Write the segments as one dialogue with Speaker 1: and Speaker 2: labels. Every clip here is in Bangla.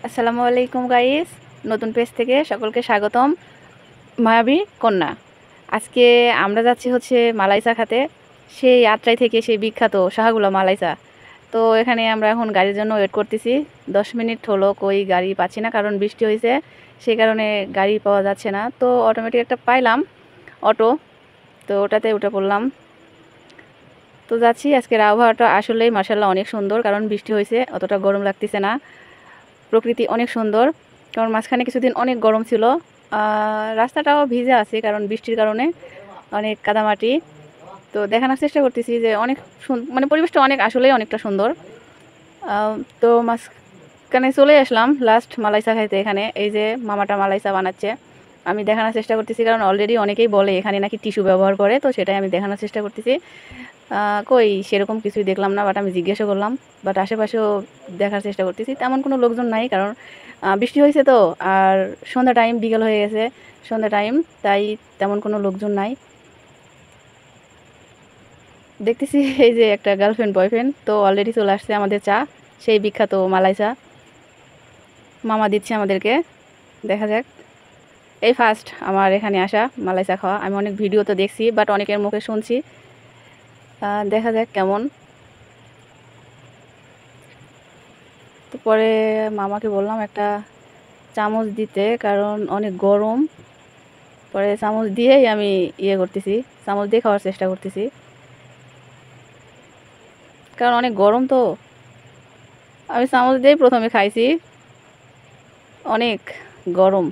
Speaker 1: আসসালামু আলাইকুম গাইস, নতুন পেজ থেকে সকলকে স্বাগতম। মায়াবী কন্যা। আজকে আমরা যাচ্ছি হচ্ছে মালাইচা খাতে, সেই আত্রাই থেকে সেই বিখ্যাত শাহগুলা মালাইচা। তো এখানে আমরা এখন গাড়ির জন্য ওয়েট করতেছি। 10 মিনিট হলো, কই গাড়ি পাচ্ছি না, কারণ বৃষ্টি হয়েছে, সেই কারণে গাড়ি পাওয়া যাচ্ছে না। তো অটোমেটিক একটা পাইলাম, অটো, তো ওটাতে উঠে পড়লাম। তো যাচ্ছি। আজকের আবহাওয়াটা আসলেই মার্শাল্লাহ অনেক সুন্দর, কারণ বৃষ্টি হয়েছে, অতটা গরম লাগতেছে না। প্রকৃতি অনেক সুন্দর, কারণ মাঝখানে কিছুদিন অনেক গরম ছিল। রাস্তাটাও ভিজে আছে, কারণ বৃষ্টির কারণে অনেক কাদামাটি। তো দেখানোর চেষ্টা করতেছি যে অনেক মানে পরিবেশটা অনেক আসলেই অনেকটা সুন্দর। তো মাঝখানে চলে আসলাম লাস্ট মালাইচা খাইতে। এখানে এই যে মামাটা মালাইচা বানাচ্ছে, আমি দেখানোর চেষ্টা করতেছি, কারণ অলরেডি অনেকেই বলে এখানে নাকি টিস্যু ব্যবহার করে, তো সেটাই আমি দেখানোর চেষ্টা করতেছি। কই সেরকম কিছুই দেখলাম না, বাট আমি জিজ্ঞাসা করলাম। বাট আশেপাশেও দেখার চেষ্টা করতেছি, তেমন কোনো লোকজন নাই, কারণ বৃষ্টি হয়েছে তো। আর সন্ধ্যা টাইম, বিকেল হয়ে গেছে, সন্ধ্যা টাইম, তাই তেমন কোনো লোকজন নাই। দেখতেছি এই যে একটা গার্লফ্রেন্ড বয়ফ্রেন্ড, তো অলরেডি চলে আসছে আমাদের চা, সেই বিখ্যাত মালাই চা মামা দিচ্ছে আমাদেরকে। দেখা যাক, এই ফার্স্ট আমার এখানে আসা মালাই চা খাওয়া। আমি অনেক ভিডিও তো দেখছি, বাট অনেকের মুখে শুনছি। দেখা যাক কেমন। তো পরে মামাকে বললাম একটা চামচ দিতে, কারণ অনেক গরম। পরে চামচ দিয়েই আমি করতেছি, চামচ দিয়ে খাওয়ার চেষ্টা করতেছি, কারণ অনেক গরম তো। আমি চামচ দিয়েই প্রথমে খাইছি, অনেক গরম।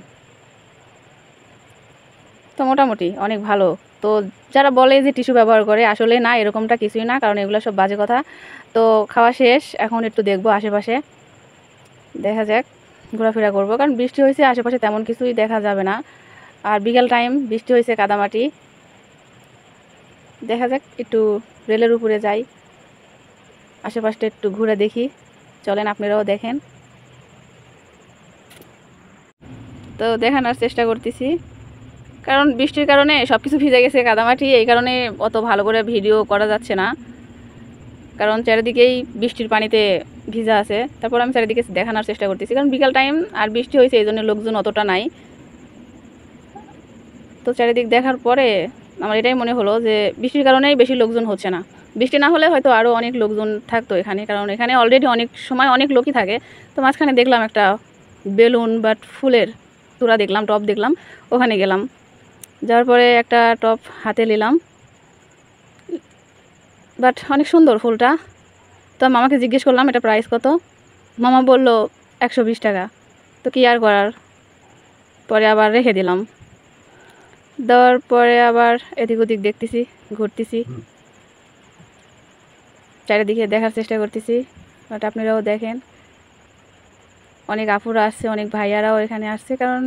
Speaker 1: তো মোটামুটি অনেক ভালো। তো যারা বলে যে টিস্যু ব্যবহার করে, আসলে না, এরকমটা কিছুই না, কারণ এগুলো সব বাজে কথা। তো খাওয়া শেষ, এখন একটু দেখবো আশেপাশে, দেখা যাক, ঘোরাফেরা করবো, কারণ বৃষ্টি হয়েছে, আশেপাশে তেমন কিছুই দেখা যাবে না। আর বিকেল টাইম, বৃষ্টি হয়েছে, কাদামাটি। দেখা যাক, একটু রেলের উপরে যাই, আশেপাশটা একটু ঘুরে দেখি। চলেন, আপনারাও দেখেন। তো দেখানোর চেষ্টা করতেছি, কারণ বৃষ্টির কারণে সব কিছু ভিজে গেছে, কাদামাটি, এই কারণে অত ভালো করে ভিডিও করা যাচ্ছে না, কারণ চারিদিকেই বৃষ্টির পানিতে ভিজা আছে। তারপর আমি চারিদিকে দেখানোর চেষ্টা করতেছি, কারণ বিকাল টাইম আর বৃষ্টি হয়েছে, এই জন্য লোকজন অতটা নাই। তো চারিদিক দেখার পরে আমার এটাই মনে হলো যে বৃষ্টির কারণেই বেশি লোকজন হচ্ছে না। বৃষ্টি না হলে হয়তো আরও অনেক লোকজন থাকতো এখানে, কারণ এখানে অলরেডি অনেক সময় অনেক লোকই থাকে। তো মাঝখানে দেখলাম একটা বেলুন বাট ফুলের তোড়া দেখলাম, টপ দেখলাম, ওখানে গেলাম। যাওয়ার পরে একটা টপ হাতে নিলাম, বাট অনেক সুন্দর ফুলটা। তো মামাকে জিজ্ঞেস করলাম এটা প্রাইস কত। মামা বলল 120 টাকা। তো কি আর করার, পরে আবার রেখে দিলাম। দেওয়ার পরে আবার এদিক ওদিক দেখতেছি, ঘুরতেছি, চারিদিকে দেখার চেষ্টা করতেছি। বাট আপনারাও দেখেন, অনেক আপুরা আসছে, অনেক ভাইয়ারাও এখানে আসছে, কারণ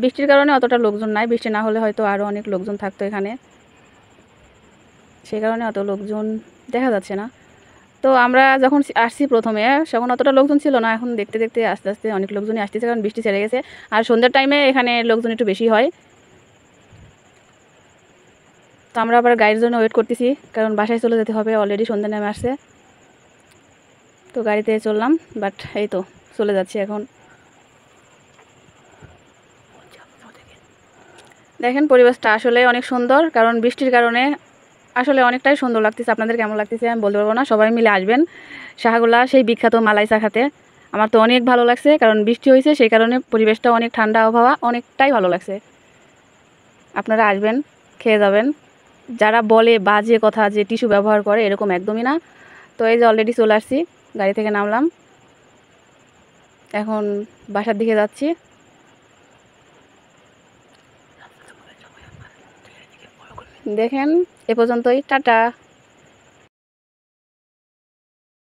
Speaker 1: বৃষ্টির কারণে অতটা লোকজন নাই। বৃষ্টি না হলে হয়তো আরও অনেক লোকজন থাকতো এখানে, সেই কারণে অত লোকজন দেখা যাচ্ছে না। তো আমরা যখন আসছি প্রথমে, তখন অতটা লোকজন ছিল না, এখন দেখতে দেখতে আস্তে আস্তে অনেক লোকজনই আসতেছে, কারণ বৃষ্টি ছেড়ে গেছে। আর সন্ধ্যার টাইমে এখানে লোকজন একটু বেশি হয়। তো আমরা আবার গাড়ির জন্য ওয়েট করতেছি, কারণ বাসায় চলে যেতে হবে, অলরেডি সন্ধ্যা নেমে আসছে। তো গাড়িতে চললাম, বাট এই তো চলে যাচ্ছি এখন। দেখেন পরিবেশটা আসলে অনেক সুন্দর, কারণ বৃষ্টির কারণে আসলে অনেকটাই সুন্দর লাগতেছে। আপনাদের কেমন লাগতেছে আমি বলতে পারবো না, সবাই মিলে আসবেন শাহগুলা সেই বিখ্যাত মালাই চা খাতে। আমার তো অনেক ভালো লাগছে, কারণ বৃষ্টি হয়েছে, সেই কারণে পরিবেশটা অনেক ঠান্ডা, আবহাওয়া অনেকটাই ভালো লাগছে। আপনারা আসবেন, খেয়ে যাবেন। যারা বলে বাজে কথা যে টিস্যু ব্যবহার করে, এরকম একদমই না। তো এই যে অলরেডি চলে আসছি, গাড়ি থেকে নামলাম, এখন বাসার দিকে যাচ্ছি। দেখেন, এ পর্যন্তই, টাটা।